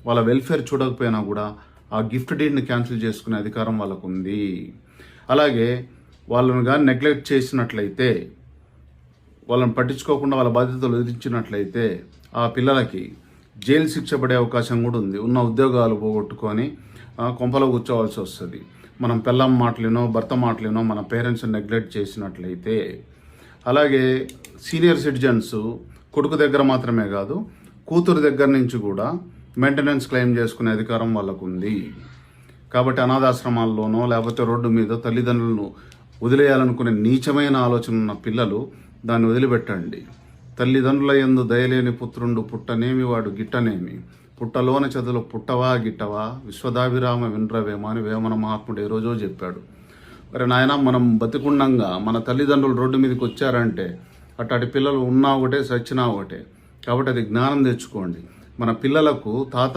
వాళ్ళ వెల్ఫేర్ చూడకపోయినా కూడా ఆ గిఫ్ట్ డీడ్ని క్యాన్సిల్ చేసుకునే అధికారం వాళ్ళకు ఉంది. అలాగే వాళ్ళను కానీ నెగ్లెక్ట్ చేసినట్లయితే, వాళ్ళని పట్టించుకోకుండా వాళ్ళ బాధ్యతలు విధించినట్లయితే ఆ పిల్లలకి జైలు శిక్ష పడే అవకాశం కూడా ఉంది. ఉన్న ఉద్యోగాలు పోగొట్టుకొని కొంపలో కూర్చోవాల్సి వస్తుంది. మనం పిల్లం మాటలేనో భర్త మాటలేనో మన పేరెంట్స్ని నెగ్లెక్ట్ చేసినట్లయితే. అలాగే సీనియర్ సిటిజన్స్ కొడుకు దగ్గర మాత్రమే కాదు, కూతురు దగ్గర నుంచి కూడా మెయింటెనెన్స్ క్లెయిమ్ చేసుకునే అధికారం వాళ్ళకు ఉంది. కాబట్టి అనాథాశ్రమాల్లోనో లేకపోతే రోడ్డు మీద తల్లిదండ్రులను వదిలేయాలనుకునే నీచమైన ఆలోచన ఉన్న పిల్లలు దాన్ని వదిలిపెట్టండి. తల్లిదండ్రుల యందు దయలేని పుత్రుండు పుట్టనేమి వాడు గిట్టనేమి, పుట్టలోని చదువులు పుట్టవా గిట్టవా, విశ్వదాభిరామ వినరవేమ అని వేమన మహాత్ముడు ఏ రోజో చెప్పాడు. మరి నాయన, మనం బతికుండంగా మన తల్లిదండ్రులు రోడ్డు మీదకి వచ్చారంటే అట్లాంటి పిల్లలు ఉన్నా ఒకటే, సచ్చినా ఒకటే. కాబట్టి అది జ్ఞానం తెచ్చుకోండి. మన పిల్లలకు తాత